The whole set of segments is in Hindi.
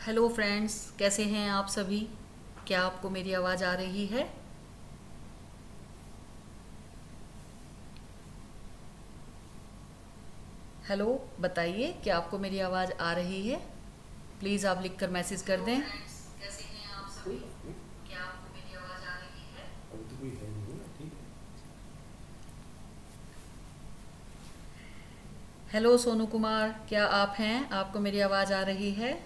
हेलो फ्रेंड्स, कैसे हैं आप सभी। क्या आपको मेरी आवाज़ आ रही है? हेलो, बताइए क्या आपको मेरी आवाज़ आ रही है। प्लीज़ आप लिख कर मैसेज कर दें। कैसे हैं आप कोई सभी। बात नहीं। क्या आपको मेरी आवाज़ आ रही है? अभी तो कोई है नहीं ना, ठीक है। हेलो सोनू कुमार, क्या आप हैं? आपको मेरी आवाज़ आ रही है?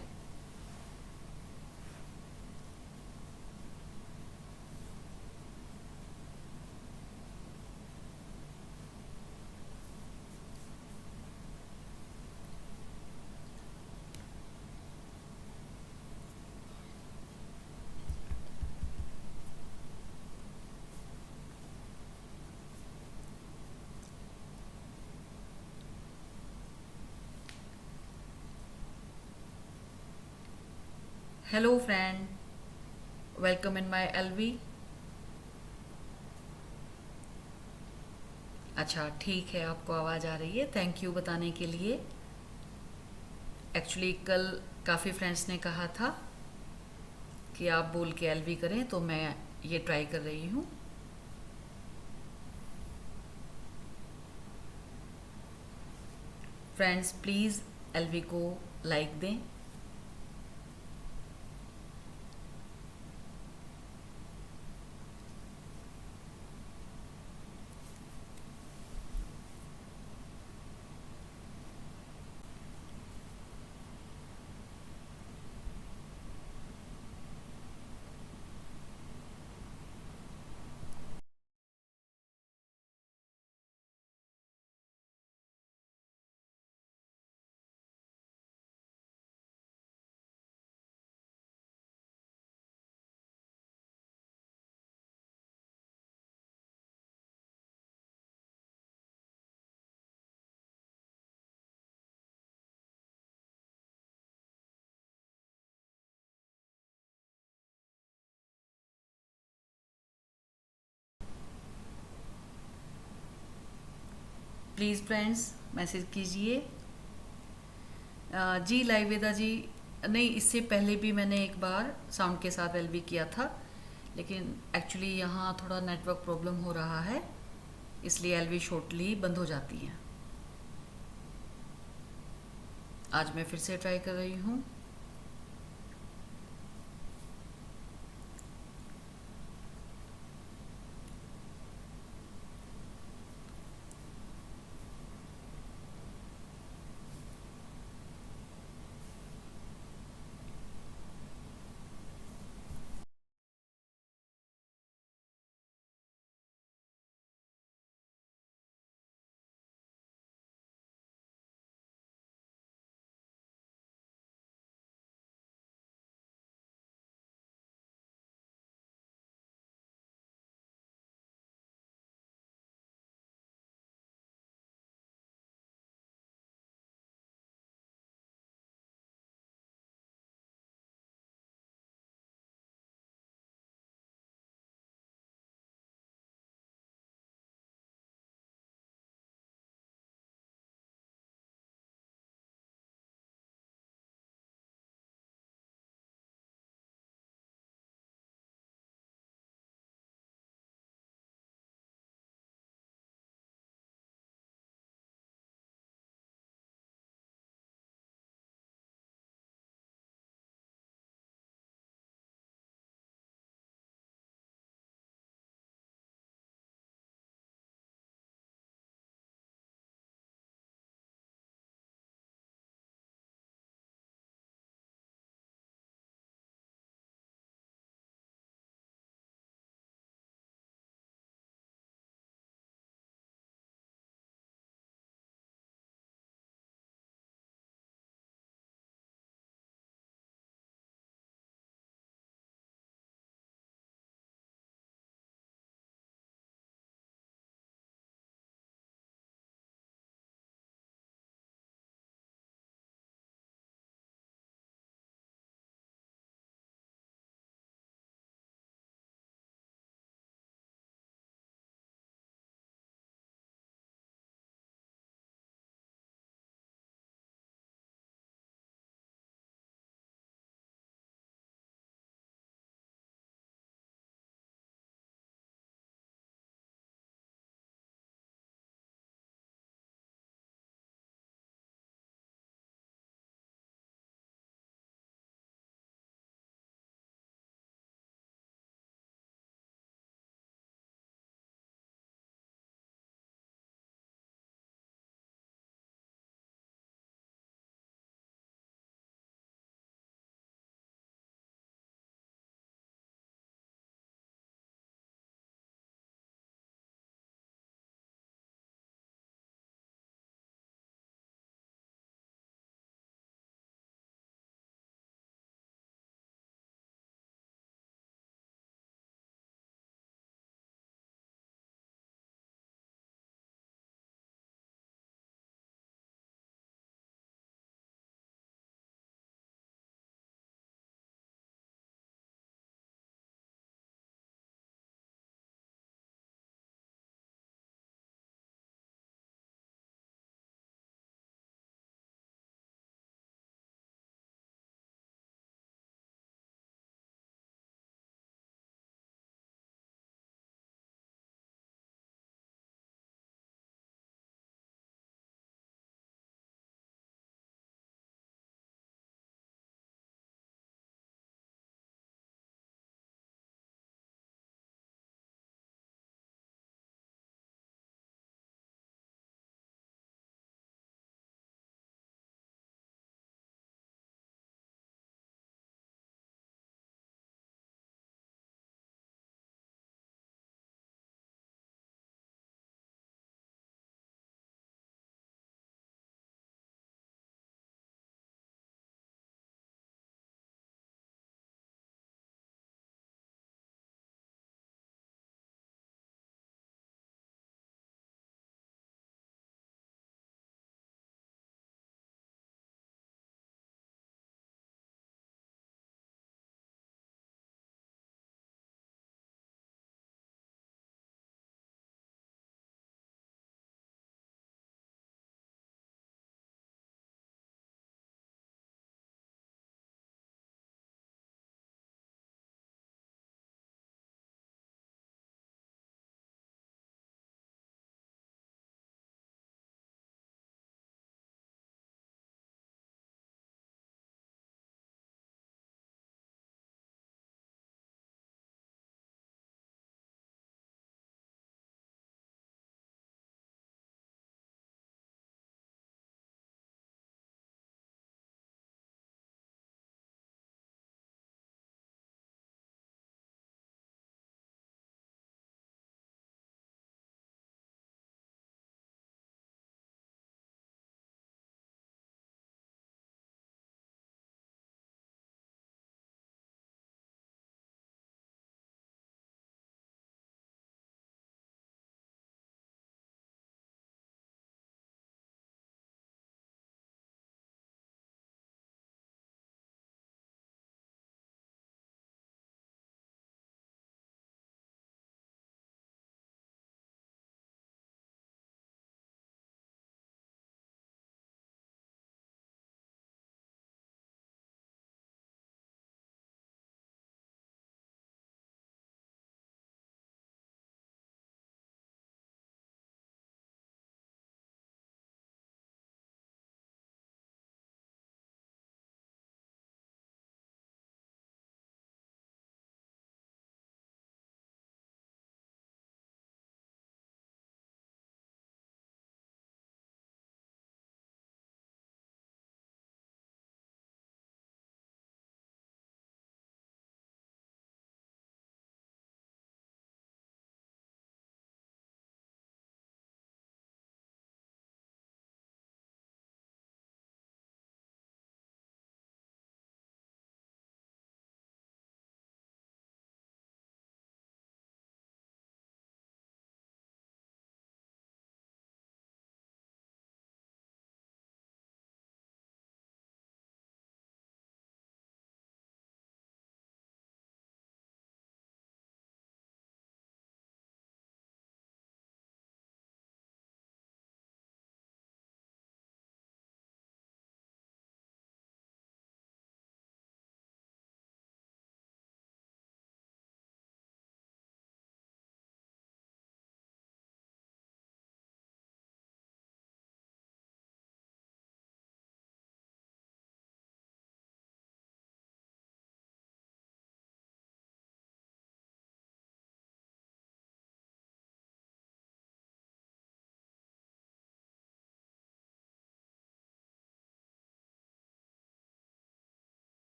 Hello friend, welcome in my LV. अच्छा, ठीक है, आपको आवाज़ आ रही है। थैंक यू बताने के लिए। एक्चुअली कल काफ़ी फ्रेंड्स ने कहा था कि आप बोल के एलवी करें, तो मैं ये ट्राई कर रही हूँ। फ्रेंड्स प्लीज़ एलवी को लाइक दें। प्लीज़ फ्रेंड्स मैसेज कीजिए। जी लाइवेदा जी, नहीं, इससे पहले भी मैंने एक बार साउंड के साथ एलवी किया था, लेकिन एक्चुअली यहाँ थोड़ा नेटवर्क प्रॉब्लम हो रहा है, इसलिए एलवी शॉर्टली बंद हो जाती हैं। आज मैं फिर से ट्राई कर रही हूँ।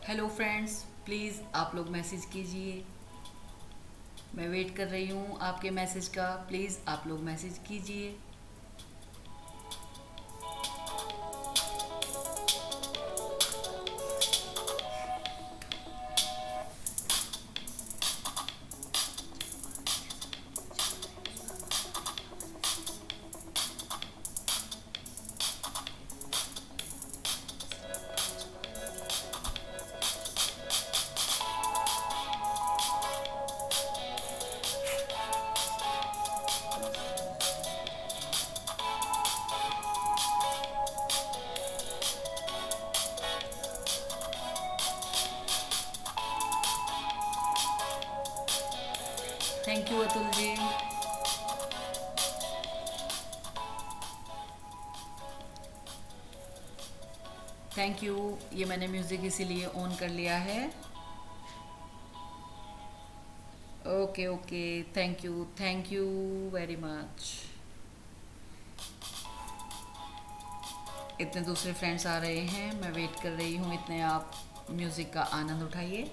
हेलो फ्रेंड्स, प्लीज़ आप लोग मैसेज कीजिए। मैं वेट कर रही हूँ आपके मैसेज का। प्लीज़ आप लोग मैसेज कीजिए। Thank you Atul ji. Thank you. ये मैंने म्यूज़िक इसीलिए ऑन कर लिया है। Okay okay, thank you very much. इतने दूसरे फ्रेंड्स आ रहे हैं, मैं वेट कर रही हूँ। इतने आप म्यूज़िक का आनंद उठाइए।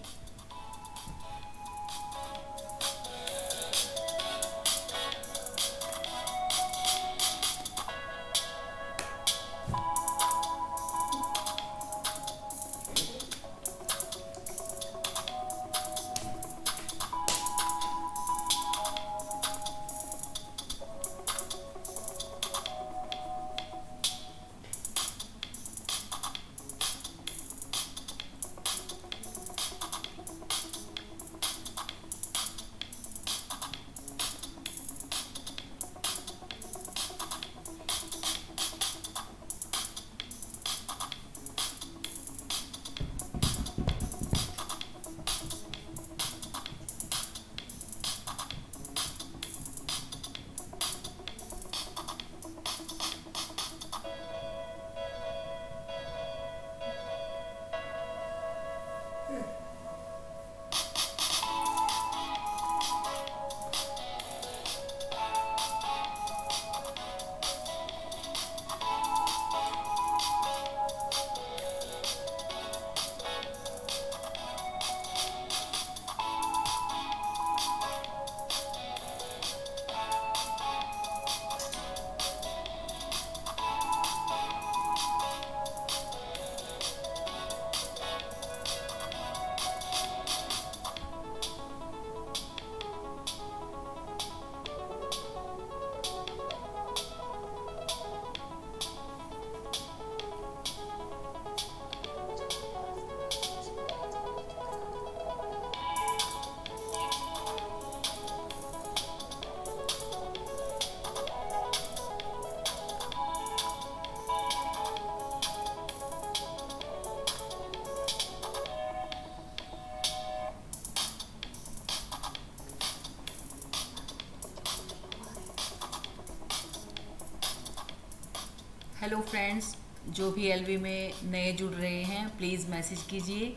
हेलो फ्रेंड्स, जो भी एलवी में नए जुड़ रहे हैं प्लीज़ मैसेज कीजिए।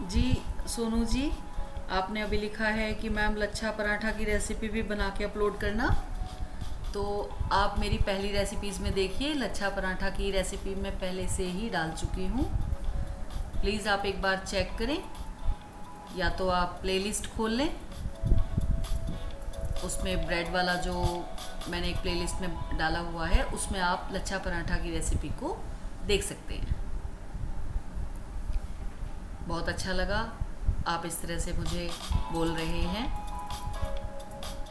जी सोनू जी, आपने अभी लिखा है कि मैम लच्छा पराठा की रेसिपी भी बना के अपलोड करना। तो आप मेरी पहली रेसिपीज़ में देखिए, लच्छा पराठा की रेसिपी मैं पहले से ही डाल चुकी हूँ। प्लीज़ आप एक बार चेक करें, या तो आप प्लेलिस्ट खोल लें, उसमें ब्रेड वाला जो मैंने एक प्लेलिस्ट में डाला हुआ है, उसमें आप लच्छा पराठा की रेसिपी को देख सकते हैं। बहुत अच्छा लगा आप इस तरह से मुझे बोल रहे हैं।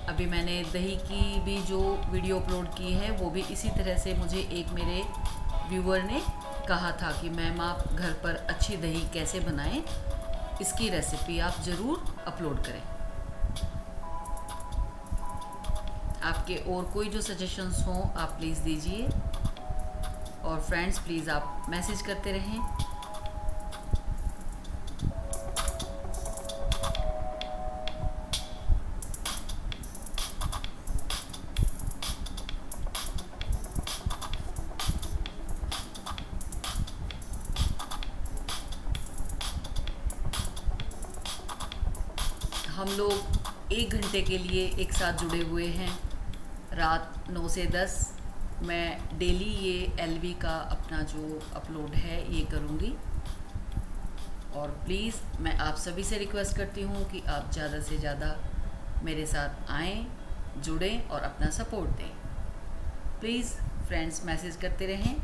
अभी मैंने दही की भी जो वीडियो अपलोड की है, वो भी इसी तरह से मुझे एक मेरे व्यूअर ने कहा था कि मैम आप घर पर अच्छी दही कैसे बनाएं, इसकी रेसिपी आप ज़रूर अपलोड करें। आपके और कोई जो सजेशंस हों आप प्लीज़ दीजिए, और फ्रेंड्स प्लीज़ आप मैसेज करते रहें। हम लोग 1 घंटे के लिए एक साथ जुड़े हुए हैं, रात 9 से 10। मैं डेली ये एलवी का अपना जो अपलोड है ये करूँगी, और प्लीज़ मैं आप सभी से रिक्वेस्ट करती हूँ कि आप ज़्यादा से ज़्यादा मेरे साथ आएँ, जुड़ें और अपना सपोर्ट दें। प्लीज़ फ्रेंड्स मैसेज करते रहें।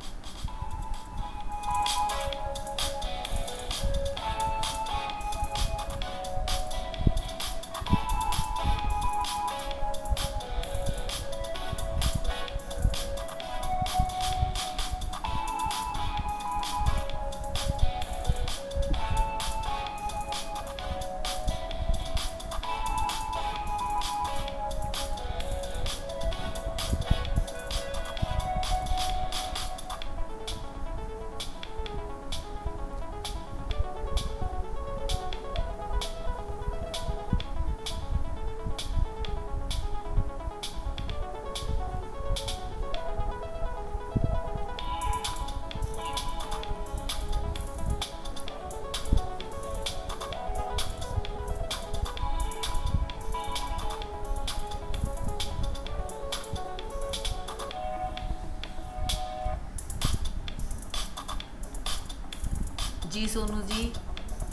जी सोनू जी,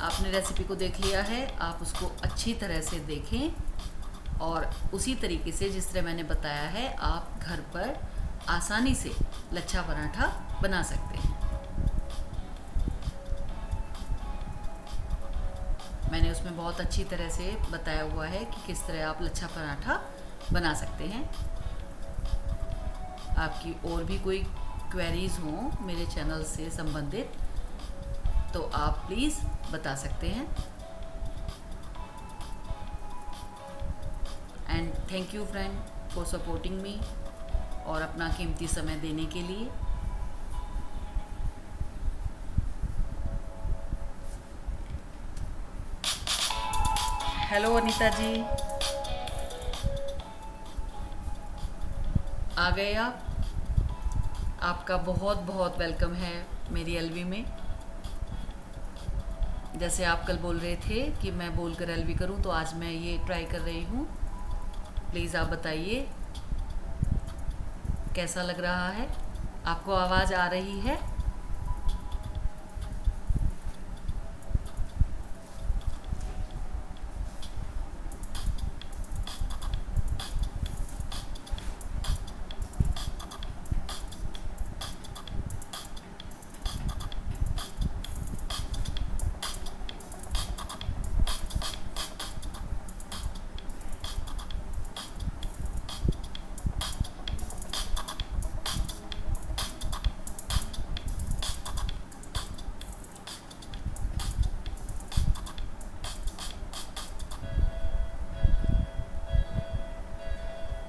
आपने रेसिपी को देख लिया है, आप उसको अच्छी तरह से देखें और उसी तरीके से जिस तरह मैंने बताया है आप घर पर आसानी से लच्छा पराठा बना सकते हैं। मैंने उसमें बहुत अच्छी तरह से बताया हुआ है कि किस तरह आप लच्छा पराठा बना सकते हैं। आपकी और भी कोई क्वेरीज हों मेरे चैनल से संबंधित तो आप प्लीज़ बता सकते हैं। And thank you friend for supporting me और अपना कीमती समय देने के लिए। हेलो अनीता जी, आ गए आप? आपका बहुत बहुत वेलकम है मेरी एलवी में। जैसे आप कल बोल रहे थे कि मैं बोलकर एलवी करूं, तो आज मैं ये ट्राई कर रही हूं। प्लीज़ आप बताइए कैसा लग रहा है, आपको आवाज़ आ रही है?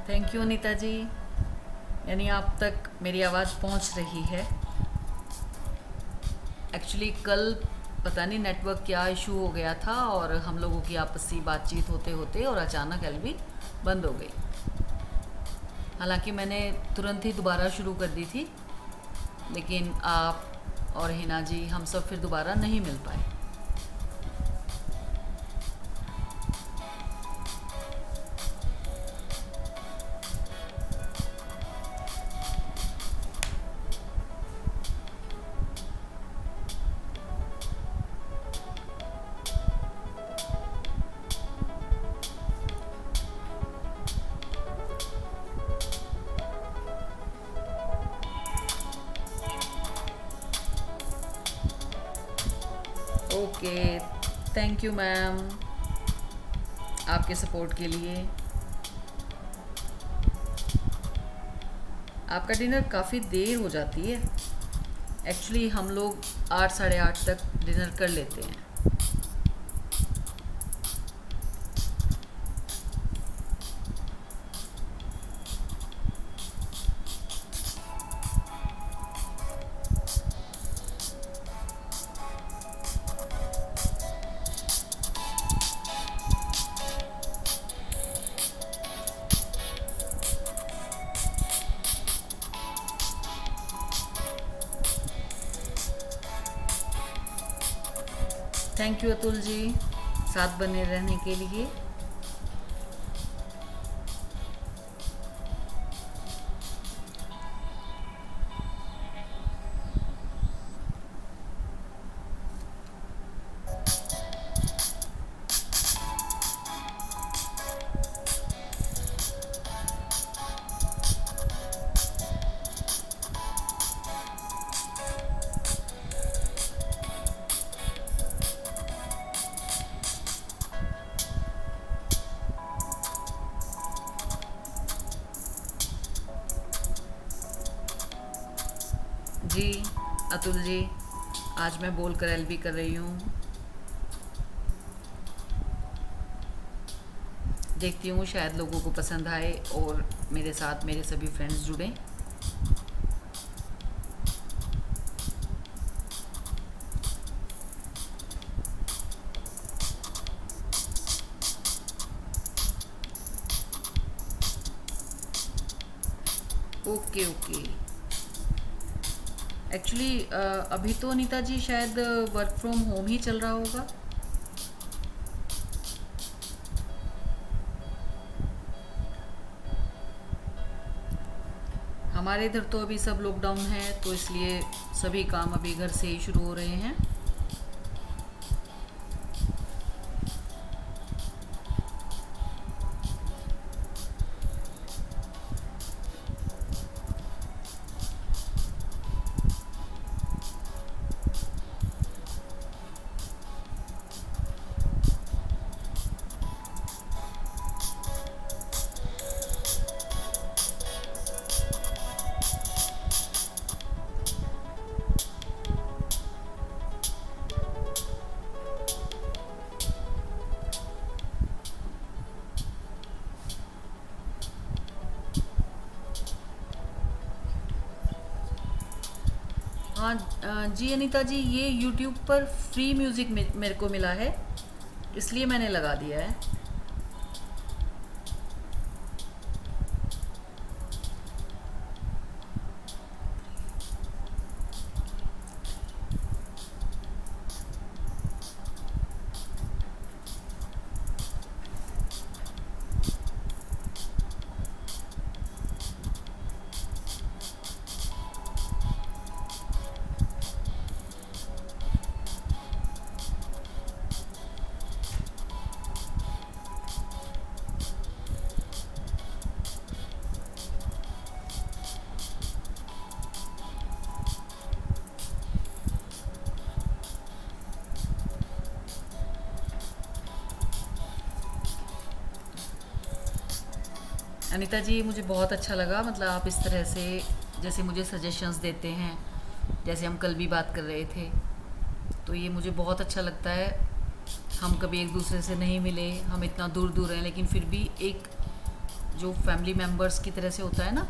थैंक यू अनीता जी, यानी आप तक मेरी आवाज़ पहुंच रही है। एक्चुअली कल पता नहीं नेटवर्क क्या इशू हो गया था और हम लोगों की आपसी बातचीत होते होते और अचानक एलवी बंद हो गई। हालांकि मैंने तुरंत ही दोबारा शुरू कर दी थी, लेकिन आप और हिना जी हम सब फिर दोबारा नहीं मिल पाए। ओके, थैंक यू मैम आपके सपोर्ट के लिए। आपका डिनर काफ़ी देर हो जाती है। एक्चुअली हम लोग 8 साढ़े 8 तक डिनर कर लेते हैं। थैंक यू अतुल जी साथ बने रहने के लिए। जी अतुल जी, आज मैं बोल कर एलवी कर रही हूँ। देखती हूँ शायद लोगों को पसंद आए और मेरे साथ मेरे सभी फ्रेंड्स जुड़ें। Okay okay. एक्चुअली अभी तो अनीता जी शायद वर्क फ्रॉम होम ही चल रहा होगा। हमारे इधर तो अभी सब लॉकडाउन है, तो इसलिए सभी काम अभी घर से ही शुरू हो रहे हैं। हाँ जी अनीता जी, ये यूट्यूब पर फ्री म्यूज़िक मेरे को मिला है, इसलिए मैंने लगा दिया है। अनीता जी, मुझे बहुत अच्छा लगा, मतलब आप इस तरह से जैसे मुझे सजेशंस देते हैं, जैसे हम कल भी बात कर रहे थे, तो ये मुझे बहुत अच्छा लगता है। हम कभी एक दूसरे से नहीं मिले, हम इतना दूर दूर हैं, लेकिन फिर भी एक जो फैमिली मेम्बर्स की तरह से होता है ना,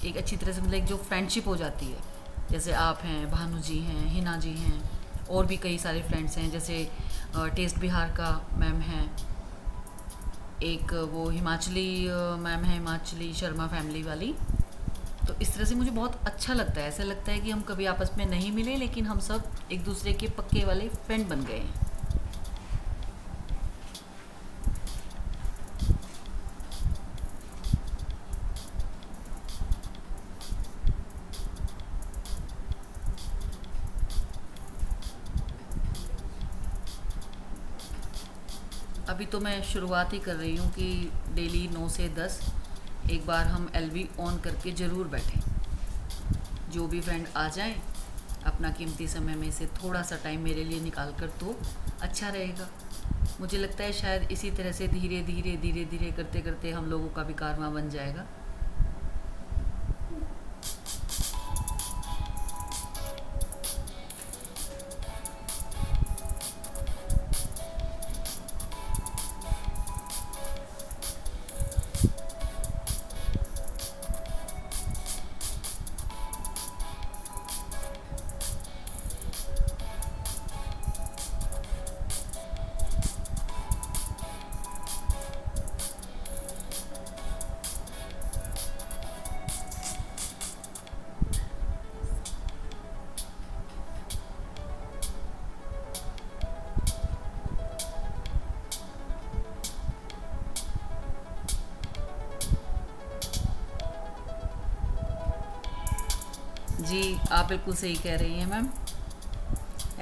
एक अच्छी तरह से मतलब एक जो फ्रेंडशिप हो जाती है। जैसे आप हैं, भानु जी हैं, हिना जी हैं, और भी कई सारे फ्रेंड्स हैं, जैसे टेस्ट बिहार का मैम हैं, एक वो हिमाचली मैम है, हिमाचली शर्मा फैमिली वाली। तो इस तरह से मुझे बहुत अच्छा लगता है, ऐसा लगता है कि हम कभी आपस में नहीं मिले, लेकिन हम सब एक दूसरे के पक्के वाले फ्रेंड बन गए हैं। अभी तो मैं शुरुआत ही कर रही हूँ कि डेली 9 से 10 एक बार हम एलवी ऑन करके ज़रूर बैठें। जो भी फ्रेंड आ जाएं, अपना कीमती समय में से थोड़ा सा टाइम मेरे लिए निकाल कर तो अच्छा रहेगा। मुझे लगता है शायद इसी तरह से धीरे धीरे धीरे धीरे करते करते हम लोगों का भी कारवां बन जाएगा। जी, आप बिल्कुल सही कह रही हैं मैम।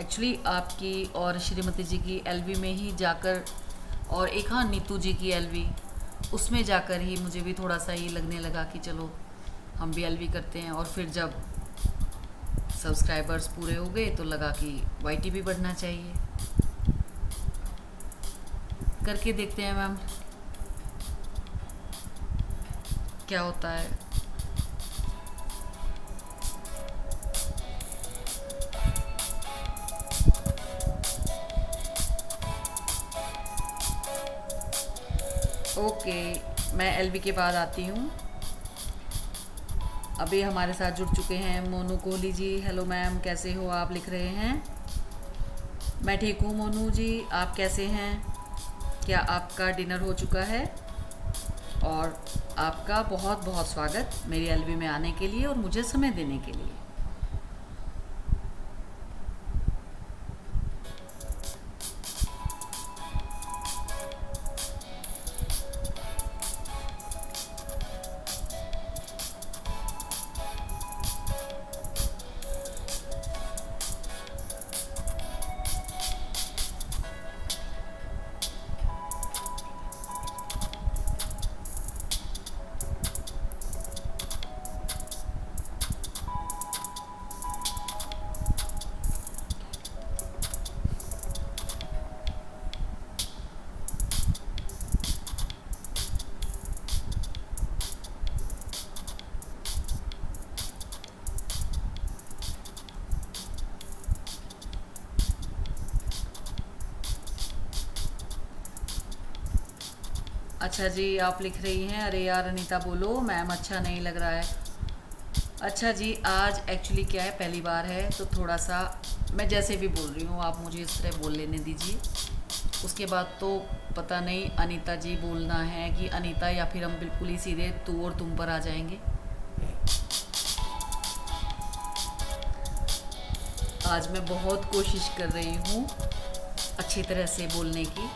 एक्चुअली आपकी और श्रीमती जी की एलवी में ही जाकर, और एक हाँ नीतू जी की एलवी, उसमें जाकर ही मुझे भी थोड़ा सा ये लगने लगा कि चलो हम भी एलवी करते हैं। और फिर जब सब्सक्राइबर्स पूरे हो गए तो लगा कि वाईटी भी बढ़ना चाहिए। करके देखते हैं मैम क्या होता है। ओके, मैं एलवी के बाद आती हूँ। अभी हमारे साथ जुड़ चुके हैं मोनू कोहली जी। हेलो मैम, कैसे हो आप? लिख रहे हैं मैं ठीक हूँ मोनू जी, आप कैसे हैं? क्या आपका डिनर हो चुका है? और आपका बहुत बहुत स्वागत मेरी एलवी में आने के लिए और मुझे समय देने के लिए। अच्छा जी, आप लिख रही हैं अरे यार अनीता बोलो मैम, अच्छा नहीं लग रहा है। अच्छा जी, आज एक्चुअली क्या है, पहली बार है तो थोड़ा सा मैं जैसे भी बोल रही हूँ आप मुझे इस तरह बोल लेने दीजिए। उसके बाद तो पता नहीं अनीता जी बोलना है कि अनीता, या फिर हम बिल्कुल ही सीधे तू और तुम पर आ जाएंगे। आज मैं बहुत कोशिश कर रही हूँ अच्छी तरह से बोलने की।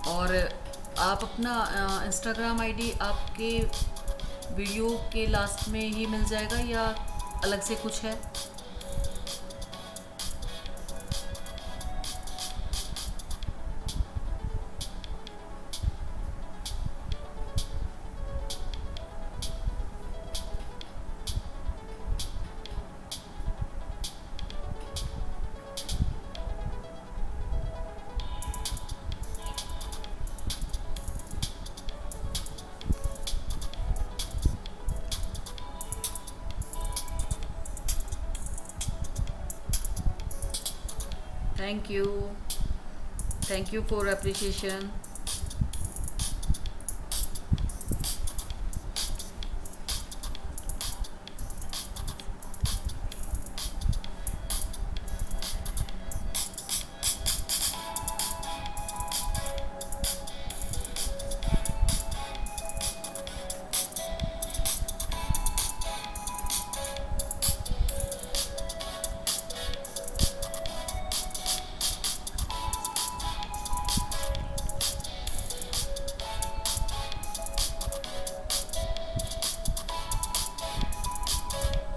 और आप अपना इंस्टाग्राम आईडी आपके वीडियो के लास्ट में ही मिल जाएगा या अलग से कुछ है? Thank you, thank you for appreciation.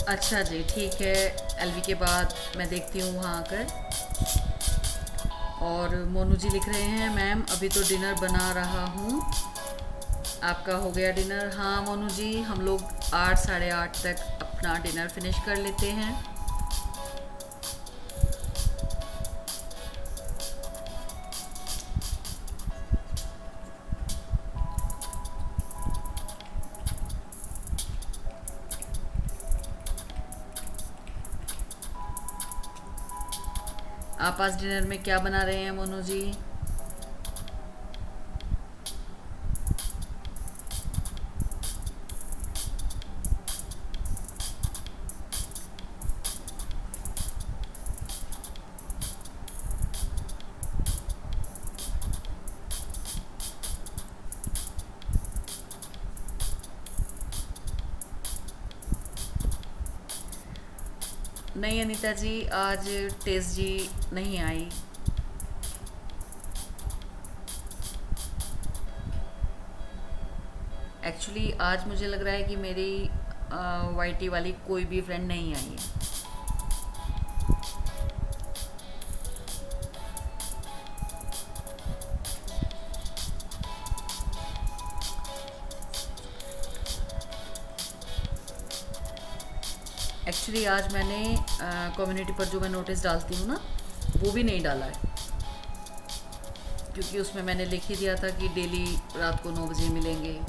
अच्छा जी, ठीक है। एलवी के बाद मैं देखती हूँ वहाँ आकर। और मोनू जी लिख रहे हैं, मैम अभी तो डिनर बना रहा हूँ। आपका हो गया डिनर? हाँ मोनू जी, हम लोग 8 साढ़े 8 तक अपना डिनर फिनिश कर लेते हैं। आप आज डिनर में क्या बना रहे हैं मोनू जी? नहीं अनीता जी, आज टेस्ट जी नहीं आई। एक्चुअली आज मुझे लग रहा है कि मेरी वाईटी वाली कोई भी फ्रेंड नहीं आई है। एक्चुअली आज मैंने कम्युनिटी पर जो मैं नोटिस डालती हूँ ना, वो भी नहीं डाला है, क्योंकि उसमें मैंने लिख ही दिया था कि डेली रात को 9 बजे मिलेंगे।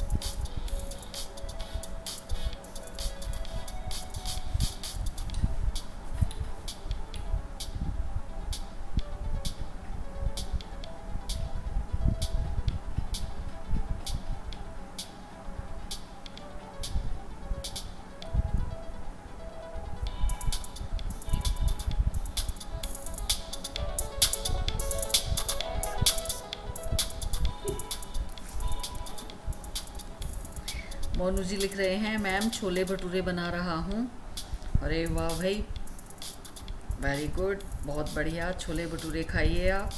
मोनू जी लिख रहे हैं, मैम छोले भटूरे बना रहा हूँ। अरे वाह भाई, वेरी गुड, बहुत बढ़िया। छोले भटूरे खाइए आप।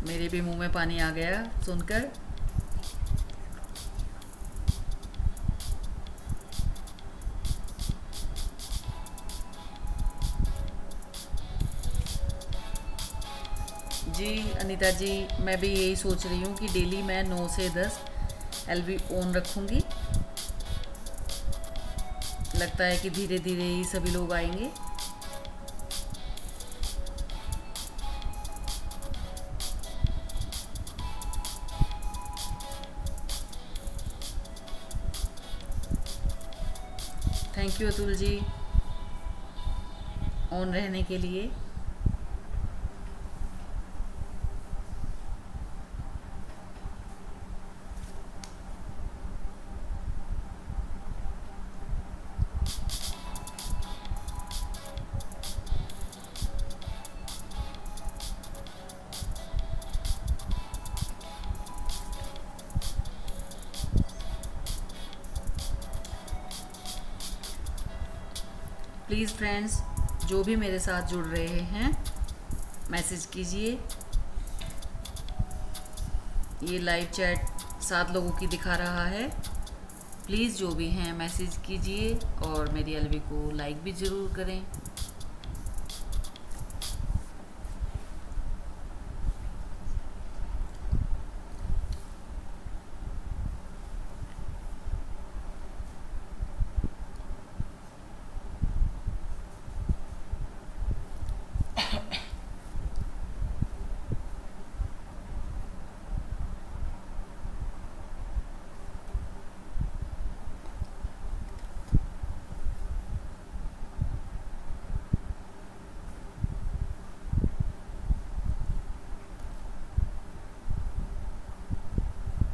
मेरे भी मुंह में पानी आ गया सुनकर। जी अनीता जी, मैं भी यही सोच रही हूँ कि डेली मैं 9 से 10 एलवी ऑन रखूँगी। लगता है कि धीरे धीरे ही सभी लोग आएंगे। Thank you Atul ji on रहने के लिए। प्लीज़ फ्रेंड्स, जो भी मेरे साथ जुड़ रहे हैं मैसेज कीजिए। ये लाइव चैट 7 लोगों की दिखा रहा है। प्लीज़ जो भी हैं मैसेज कीजिए और मेरी एलवी को लाइक भी ज़रूर करें।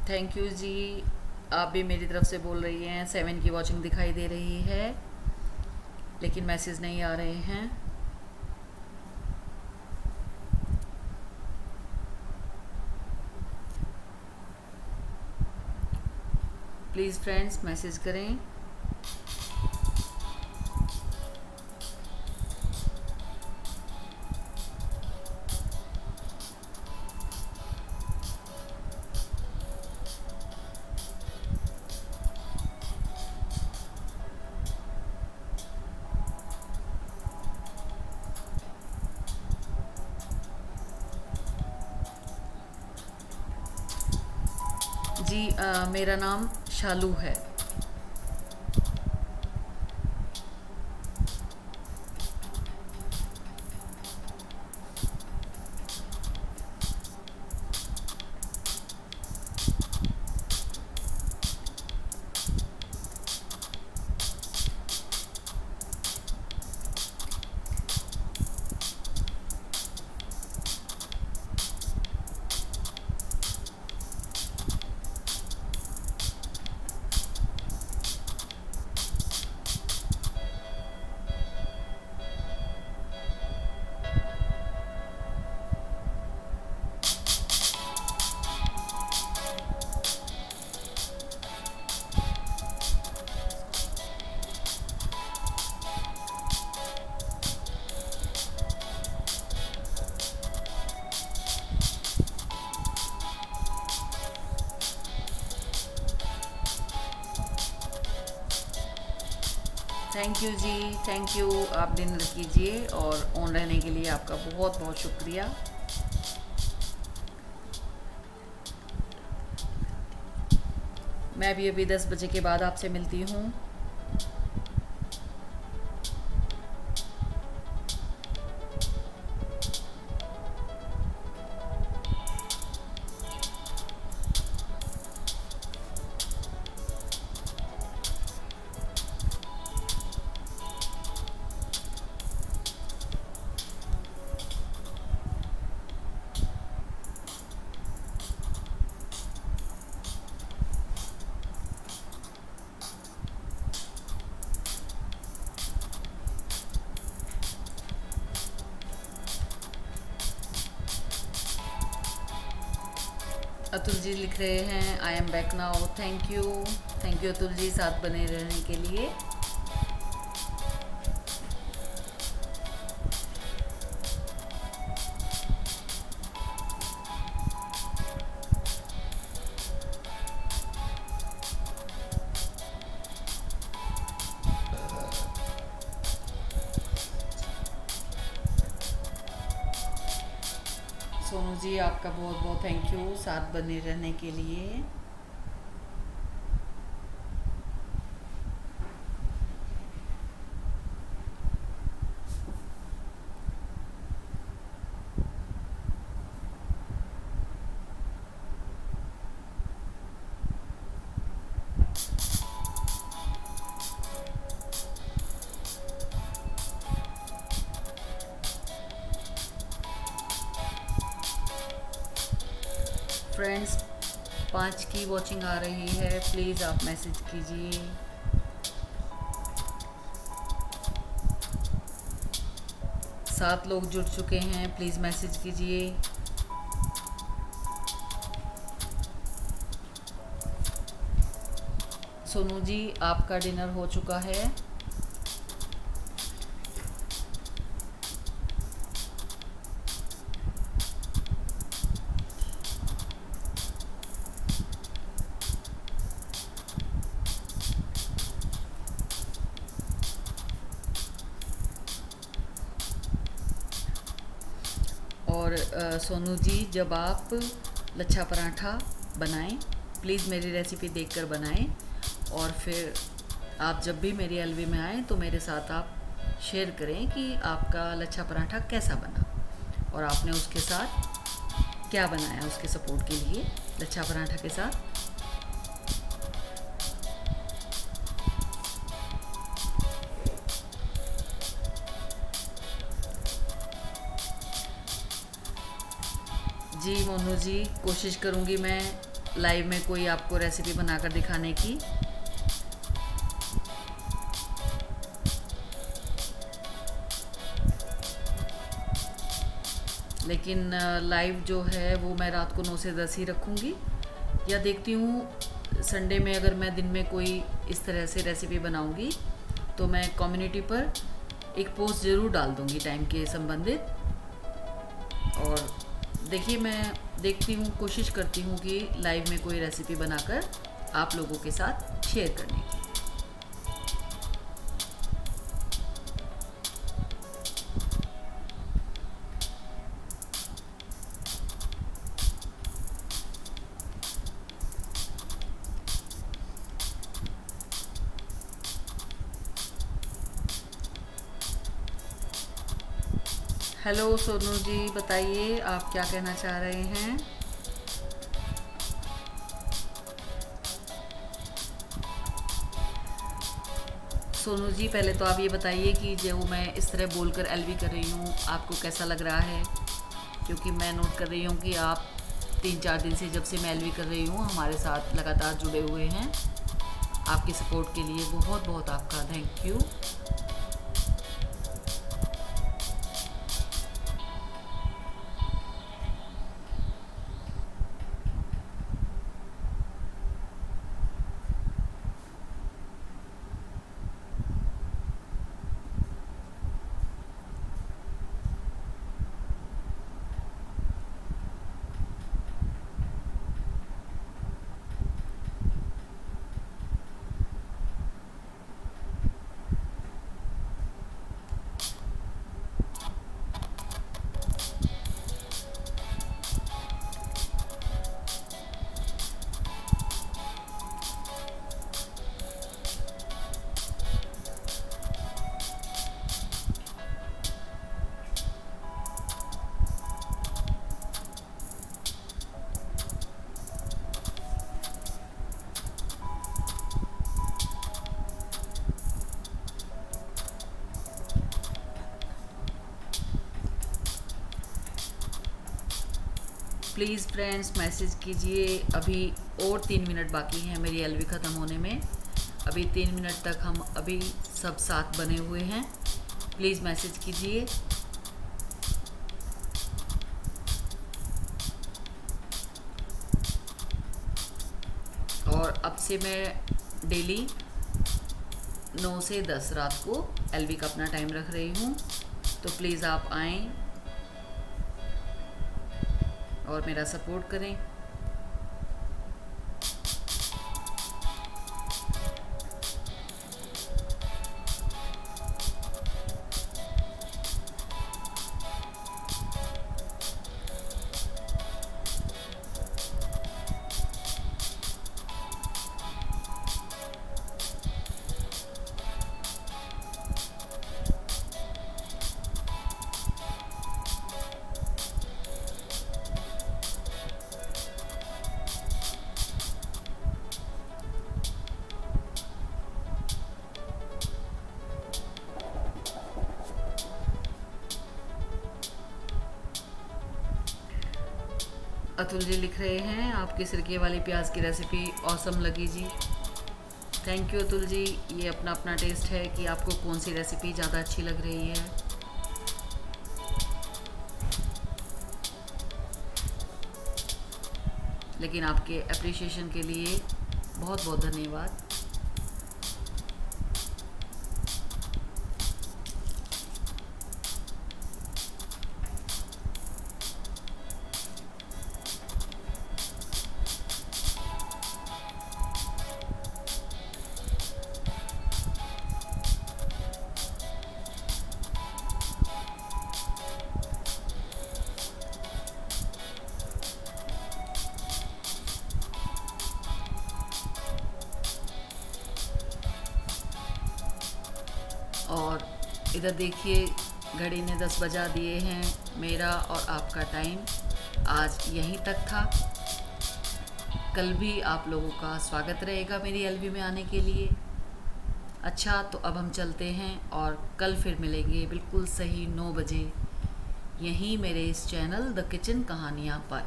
थैंक यू जी, आप भी मेरी तरफ से बोल रही हैं। 7 की वॉचिंग दिखाई दे रही है लेकिन मैसेज नहीं आ रहे हैं। प्लीज़ फ्रेंड्स मैसेज करें। जी मेरा नाम शालू है। Thank you ji, thank you. आप डिनर कीजिए और ऑन रहने के लिए आपका बहुत बहुत शुक्रिया। मैं भी अभी 10 बजे के बाद आपसे मिलती हूँ। अतुल जी लिख रहे हैं I am back now. Thank you Atul ji, साथ बने रहने के लिए। सोनू जी आपका बहुत बहुत थैंक यू साथ बने रहने के लिए। फ्रेंड्स 5 की वॉचिंग आ रही है, प्लीज़ आप मैसेज कीजिए। सात लोग जुड़ चुके हैं, प्लीज़ मैसेज कीजिए। सोनू जी आपका डिनर हो चुका है। और सोनू जी, जब आप लच्छा पराठा बनाएं प्लीज़ मेरी रेसिपी देखकर बनाएं, और फिर आप जब भी मेरी एलवी में आएँ तो मेरे साथ आप शेयर करें कि आपका लच्छा पराठा कैसा बना और आपने उसके साथ क्या बनाया उसके सपोर्ट के लिए लच्छा पराठा के साथ। जी मोनू जी, कोशिश करूँगी मैं लाइव में कोई आपको रेसिपी बनाकर दिखाने की। लेकिन लाइव जो है वो मैं रात को 9 से 10 ही रखूँगी, या देखती हूँ संडे में अगर मैं दिन में कोई इस तरह से रेसिपी बनाऊँगी तो मैं कम्युनिटी पर एक पोस्ट ज़रूर डाल दूँगी टाइम के संबंधित। और देखिए, मैं देखती हूँ, कोशिश करती हूँ कि लाइव में कोई रेसिपी बनाकर आप लोगों के साथ शेयर करने की। हेलो सोनू जी, बताइए आप क्या कहना चाह रहे हैं। सोनू जी, पहले तो आप ये बताइए कि जो मैं इस तरह बोलकर एलवी कर रही हूँ आपको कैसा लग रहा है, क्योंकि मैं नोट कर रही हूँ कि आप 3-4 दिन से जब से मैं एलवी कर रही हूँ हमारे साथ लगातार जुड़े हुए हैं। आपके सपोर्ट के लिए बहुत बहुत आपका thank you. Please friends message कीजिए, अभी और 3 मिनट बाकी हैं मेरी एलवी ख़त्म होने में। अभी 3 मिनट तक हम अभी सब साथ बने हुए हैं, प्लीज़ मैसेज कीजिए। और अब से मैं डेली 9 से 10 रात को एलवी का अपना टाइम रख रही हूँ, तो प्लीज़ आप आएँ और मेरा सपोर्ट करें। अतुल जी लिख रहे हैं आपकी सिरके वाली प्याज की रेसिपी ऑसम लगी जी। थैंक यू अतुल जी, ये अपना अपना टेस्ट है कि आपको कौन सी रेसिपी ज़्यादा अच्छी लग रही है। लेकिन आपके अप्रिसिएशन के लिए बहुत बहुत धन्यवाद। और इधर देखिए घड़ी ने 10 बजा दिए हैं। मेरा और आपका टाइम आज यहीं तक था। कल भी आप लोगों का स्वागत रहेगा मेरी एलवी में आने के लिए। अच्छा, तो अब हम चलते हैं और कल फिर मिलेंगे बिल्कुल सही 9 बजे यहीं मेरे इस चैनल द किचन कहानियाँ पर।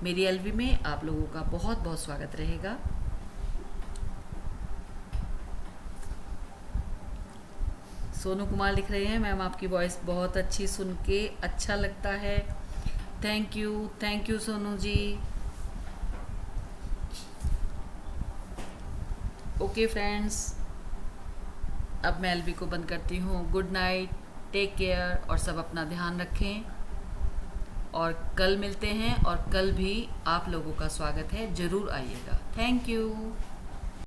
मेरी एलवी में आप लोगों का बहुत बहुत स्वागत रहेगा। सोनू कुमार लिख रहे हैं, मैम आपकी वॉइस बहुत अच्छी, सुन के अच्छा लगता है। Thank you Sonu ji. Okay friends, अब मैं एलवी को बंद करती हूँ। गुड नाइट, टेक केयर और सब अपना ध्यान रखें। और कल मिलते हैं और कल भी आप लोगों का स्वागत है, ज़रूर आइएगा। Thank you.